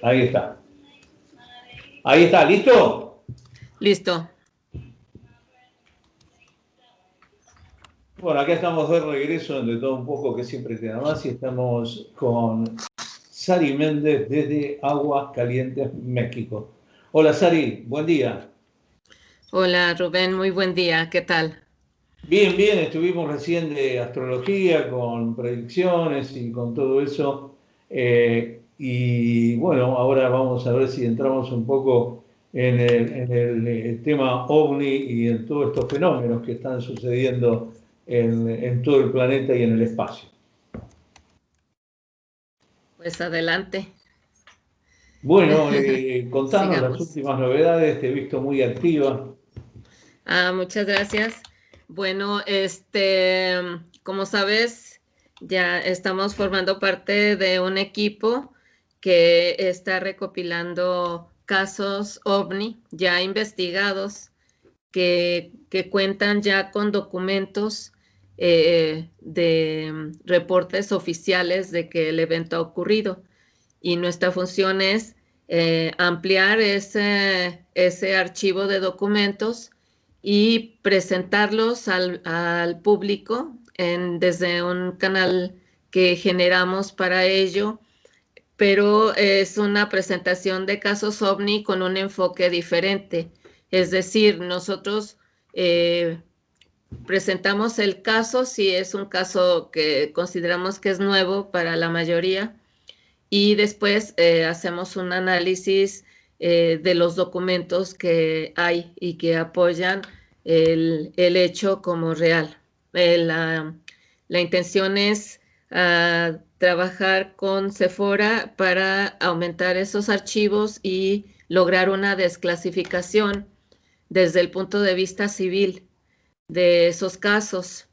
Ahí está. Ahí está, ¿listo? Listo. Bueno, acá estamos de regreso de todo un poco, que siempre queda más, y estamos con Sari Méndez desde Aguascalientes, México. Hola Sari, buen día. Hola Rubén, muy buen día. ¿Qué tal? Bien, bien, estuvimos recién de astrología con predicciones y con todo eso. Y bueno, ahora vamos a ver si entramos un poco en el tema OVNI y en todos estos fenómenos que están sucediendo en todo el planeta y en el espacio. Pues adelante, Bueno, contanos las sigamos. últimas novedades, te he visto muy activa. Muchas gracias. Bueno, como sabes, ya estamos formando parte de un equipo que está recopilando casos OVNI ya investigados que cuentan ya con documentos de reportes oficiales de que el evento ha ocurrido. Y nuestra función es ampliar ese archivo de documentos y presentarlos al público desde un canal que generamos para ello, pero es una presentación de casos OVNI con un enfoque diferente. Es decir, nosotros eh, presentamos el caso si es un caso que consideramos que es nuevo para la mayoría y después hacemos un análisis de los documentos que hay y que apoyan el hecho como real. La intención es trabajar con Sephora para aumentar esos archivos y lograr una desclasificación desde el punto de vista civil de esos casos.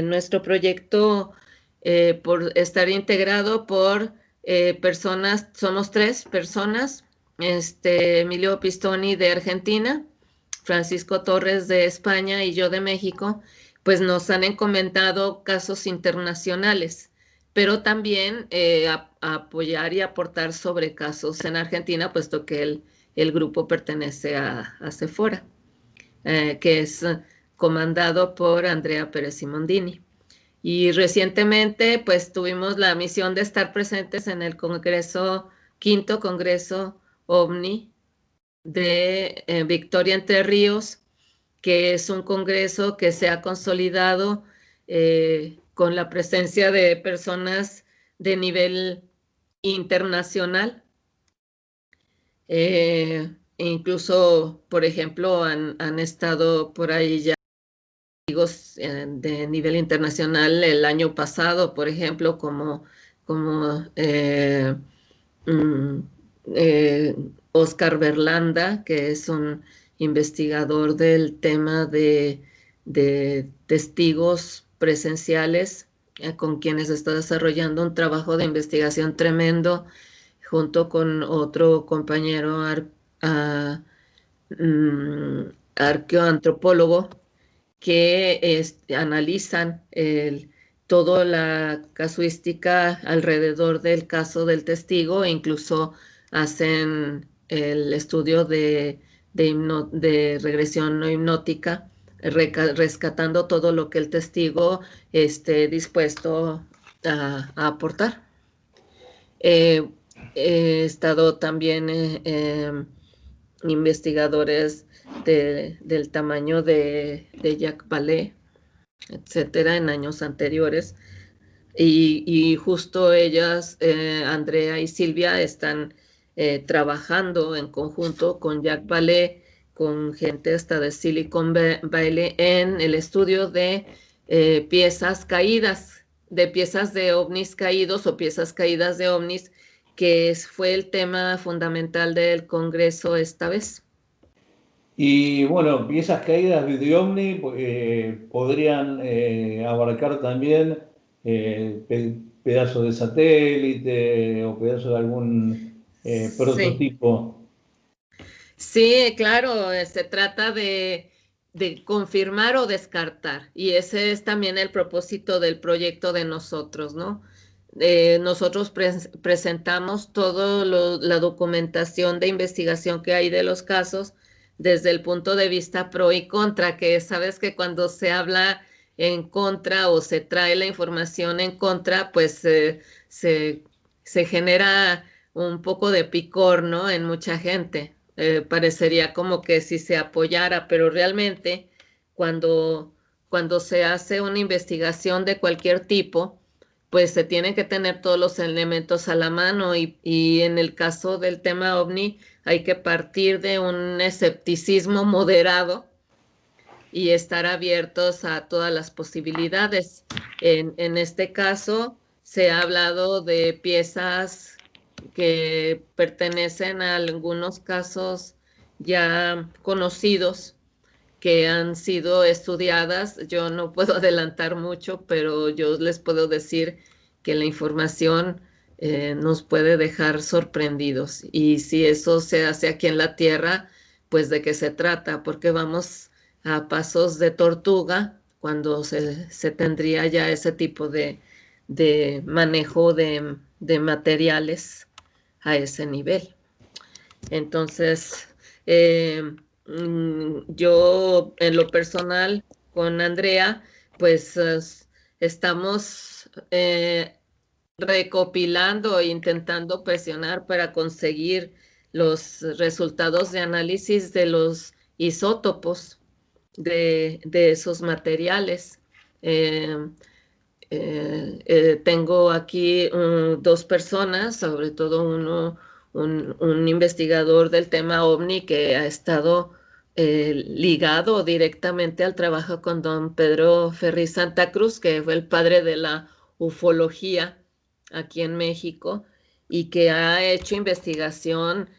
Nuestro proyecto, por estar integrado por personas, somos 3 personas, Emilio Pistoni de Argentina, Francisco Torres de España y yo de México, pues nos han encomendado casos internacionales, pero también a apoyar y aportar sobre casos en Argentina, puesto que el grupo pertenece a Sephora, que es comandado por Andrea Pérez Simondini. Y recientemente, pues tuvimos la misión de estar presentes en el quinto Congreso OVNI de Victoria Entre Ríos, que es un congreso que se ha consolidado con la presencia de personas de nivel internacional. Incluso, por ejemplo, han estado por ahí ya de nivel internacional el año pasado, por ejemplo, como mm, Oscar Berlanda, que es un investigador del tema de testigos presenciales, con quienes está desarrollando un trabajo de investigación tremendo, junto con otro compañero mm, arqueoantropólogo que analizan toda la casuística alrededor del caso del testigo e incluso hacen el estudio de regresión no hipnótica, rescatando todo lo que el testigo esté dispuesto a aportar. Eh, He estado también investigadores del tamaño de Jacques Vallée, etcétera, en años anteriores. Y justo ellas, Andrea y Silvia, están trabajando en conjunto con Jacques Vallée, con gente hasta de Silicon Valley, en el estudio de piezas caídas, de piezas de ovnis caídos o piezas caídas de ovnis, que fue el tema fundamental del Congreso esta vez. Y bueno, piezas caídas de OVNI podrían abarcar también pedazos de satélite o pedazos de algún Sí. prototipo. Sí, claro, se trata de confirmar o descartar, y ese es también el propósito del proyecto de nosotros, ¿no? nosotros presentamos toda la documentación de investigación que hay de los casos desde el punto de vista pro y contra, que sabes que cuando se habla en contra o se trae la información en contra, pues se genera un poco de picor, ¿no? En mucha gente. Parecería como que si se apoyara, pero realmente cuando se hace una investigación de cualquier tipo, pues se tienen que tener todos los elementos a la mano y en el caso del tema OVNI hay que partir de un escepticismo moderado y estar abiertos a todas las posibilidades. En este caso se ha hablado de piezas que pertenecen a algunos casos ya conocidos que han sido estudiadas. Yo no puedo adelantar mucho, pero yo les puedo decir que la información nos puede dejar sorprendidos. Y si eso se hace aquí en la Tierra, pues de qué se trata, porque vamos a pasos de tortuga cuando se tendría ya ese tipo de manejo de materiales a ese nivel. Entonces, yo en lo personal con Andrea, pues estamos recopilando e intentando presionar para conseguir los resultados de análisis de los isótopos de esos materiales. Tengo aquí dos personas, sobre todo un investigador del tema OVNI que ha estado ligado directamente al trabajo con don Pedro Ferri Santa Cruz, que fue el padre de la ufología aquí en México y que ha hecho investigación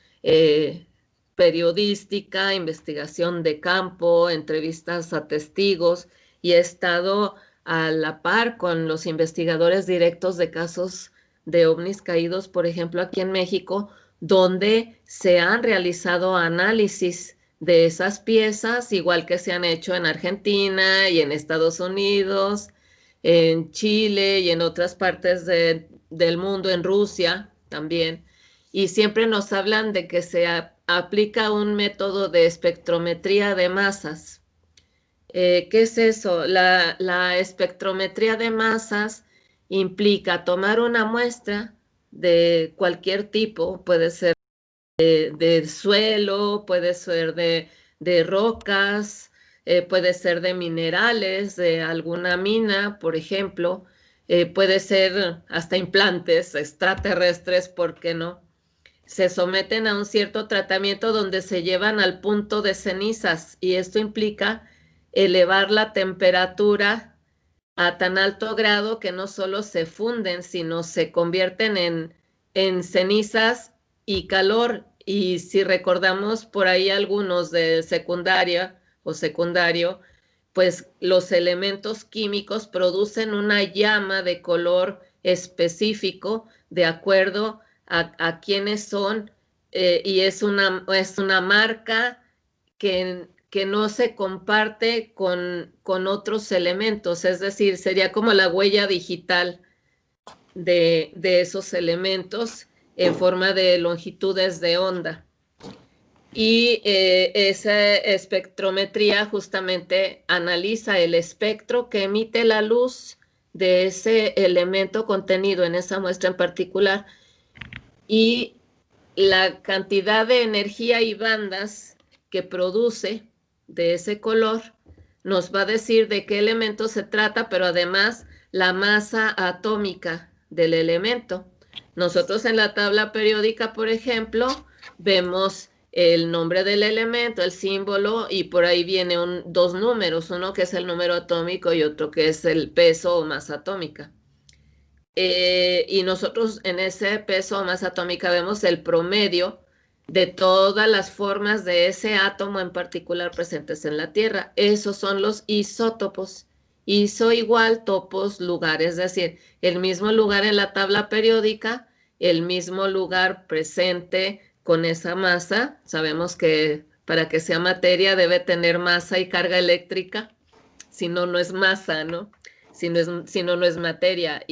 periodística, investigación de campo, entrevistas a testigos y ha estado a la par con los investigadores directos de casos de ovnis caídos, por ejemplo, aquí en México, donde se han realizado análisis de esas piezas, igual que se han hecho en Argentina y en Estados Unidos, en Chile y en otras partes del mundo, en Rusia también. Y siempre nos hablan de que se aplica un método de espectrometría de masas. ¿Qué es eso? La espectrometría de masas implica tomar una muestra de cualquier tipo, puede ser de suelo, puede ser de rocas, puede ser de minerales, de alguna mina, por ejemplo, puede ser hasta implantes extraterrestres, ¿por qué no? Se someten a un cierto tratamiento donde se llevan al punto de cenizas y esto implica elevar la temperatura a tan alto grado que no solo se funden, sino se convierten en cenizas y calor. Y si recordamos por ahí algunos de secundaria o secundario, pues los elementos químicos producen una llama de color específico de acuerdo a quiénes son y es una marca que no se comparte con otros elementos, es decir, sería como la huella digital de esos elementos en forma de longitudes de onda. Y esa espectrometría justamente analiza el espectro que emite la luz de ese elemento contenido en esa muestra en particular y la cantidad de energía y bandas que produce de ese color nos va a decir de qué elemento se trata, pero además la masa atómica del elemento. Nosotros en la tabla periódica, por ejemplo, vemos el nombre del elemento, el símbolo, y por ahí vienen dos números, uno que es el número atómico y otro que es el peso o masa atómica. Y nosotros en ese peso o masa atómica vemos el promedio de todas las formas de ese átomo en particular presentes en la Tierra. Esos son los isótopos. Iso igual topos, lugar, es decir, el mismo lugar en la tabla periódica, el mismo lugar presente con esa masa. Sabemos que para que sea materia debe tener masa y carga eléctrica, si no, no es masa, ¿no? Si no, no es materia.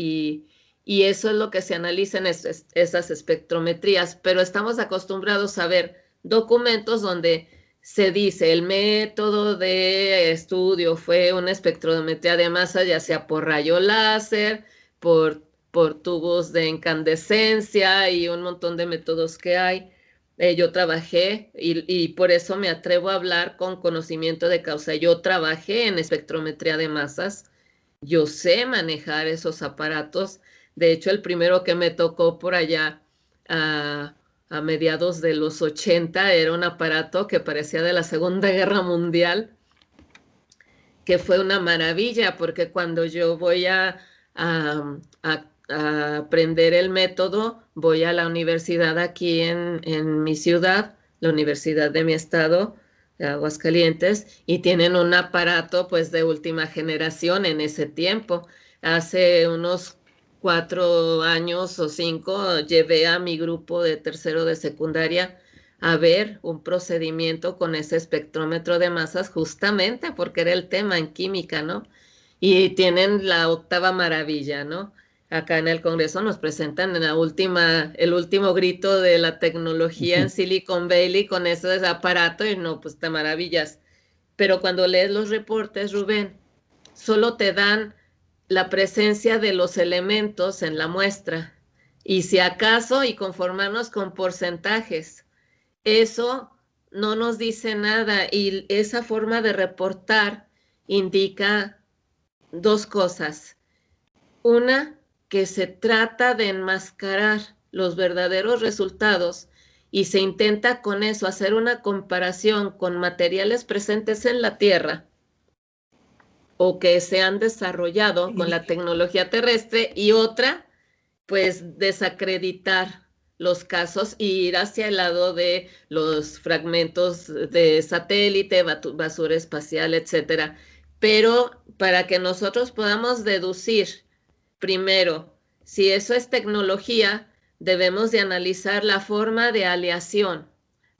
y eso es lo que se analiza en esas espectrometrías, pero estamos acostumbrados a ver documentos donde se dice el método de estudio fue una espectrometría de masa, ya sea por rayo láser, por tubos de incandescencia y un montón de métodos que hay. Yo trabajé y por eso me atrevo a hablar con conocimiento de causa. Yo trabajé en espectrometría de masas, yo sé manejar esos aparatos. De hecho, el primero que me tocó por allá a mediados de los 80 era un aparato que parecía de la Segunda Guerra Mundial, que fue una maravilla, porque cuando yo voy a aprender el método, voy a la universidad aquí en mi ciudad, la universidad de mi estado, de Aguascalientes, y tienen un aparato pues de última generación en ese tiempo. Hace unos 4 años o 5 llevé a mi grupo de tercero de secundaria a ver un procedimiento con ese espectrómetro de masas justamente porque era el tema en química, ¿no? Y tienen la octava maravilla, ¿no? Acá en el Congreso nos presentan en el último grito de la tecnología en Silicon Valley con ese aparato y no, pues te maravillas. Pero cuando lees los reportes, Rubén, solo te dan la presencia de los elementos en la muestra y si acaso y conformarnos con porcentajes. Eso no nos dice nada y esa forma de reportar indica dos cosas. Una, que se trata de enmascarar los verdaderos resultados y se intenta con eso hacer una comparación con materiales presentes en la Tierra o que se han desarrollado con la tecnología terrestre, y otra, pues desacreditar los casos y ir hacia el lado de los fragmentos de satélite, basura espacial, etcétera. Pero para que nosotros podamos deducir, primero, si eso es tecnología, debemos de analizar la forma de aleación.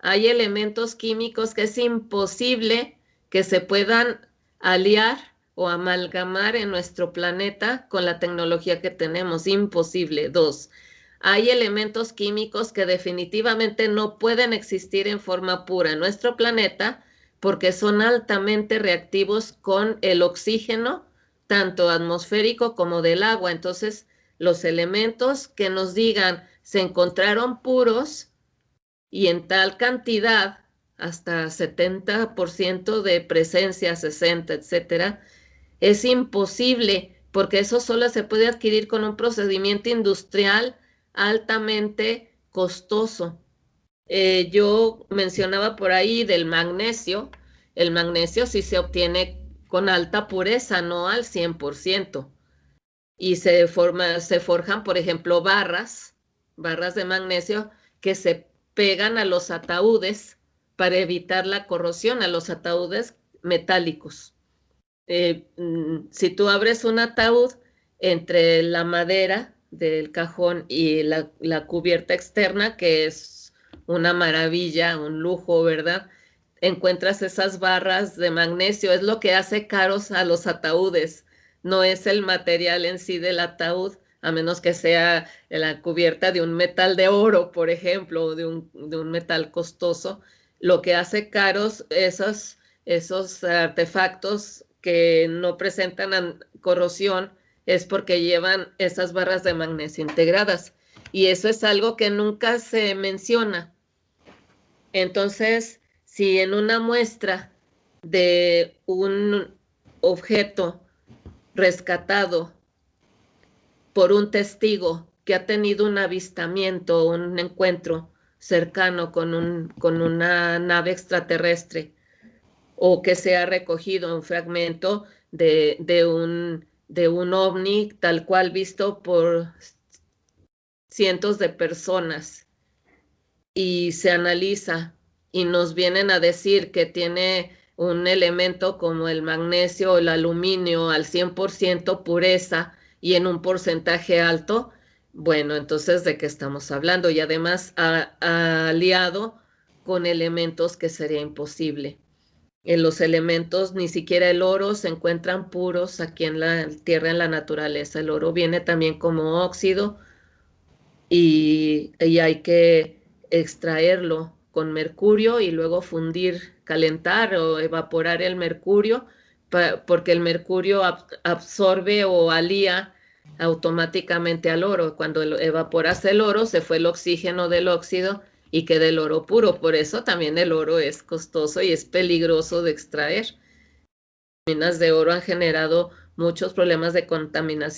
Hay elementos químicos que es imposible que se puedan aliar o amalgamar en nuestro planeta con la tecnología que tenemos. Imposible. Dos, hay elementos químicos que definitivamente no pueden existir en forma pura en nuestro planeta porque son altamente reactivos con el oxígeno, tanto atmosférico como del agua. Entonces, los elementos que nos digan se encontraron puros y en tal cantidad, hasta 70% de presencia, 60, etcétera, es imposible, porque eso solo se puede adquirir con un procedimiento industrial altamente costoso. Yo mencionaba por ahí del magnesio. El magnesio sí se obtiene con alta pureza, no al 100%. Y se forjan, por ejemplo, barras de magnesio que se pegan a los ataúdes para evitar la corrosión, a los ataúdes metálicos. Si tú abres un ataúd, entre la madera del cajón y la cubierta externa, que es una maravilla, un lujo, ¿verdad? Encuentras esas barras de magnesio, es lo que hace caros a los ataúdes, no es el material en sí del ataúd, a menos que sea la cubierta de un metal de oro, por ejemplo, o de un metal costoso. Lo que hace caros esos artefactos que no presentan corrosión es porque llevan esas barras de magnesio integradas. Y eso es algo que nunca se menciona. Entonces, si en una muestra de un objeto rescatado por un testigo que ha tenido un avistamiento, un encuentro cercano con una nave extraterrestre, o que se ha recogido un fragmento de un ovni tal cual visto por cientos de personas y se analiza y nos vienen a decir que tiene un elemento como el magnesio o el aluminio al 100% pureza y en un porcentaje alto, bueno, entonces ¿de qué estamos hablando? Y además aliado con elementos que sería imposible. los elementos, ni siquiera el oro se encuentran puros aquí en la tierra, en la naturaleza. El oro viene también como óxido y hay que extraerlo con mercurio y luego fundir, calentar o evaporar el mercurio, porque el mercurio absorbe o alía automáticamente al oro. Cuando evaporas el oro, se fue el oxígeno del óxido y queda el oro puro. Por eso también el oro es costoso y es peligroso de extraer. Minas de oro han generado muchos problemas de contaminación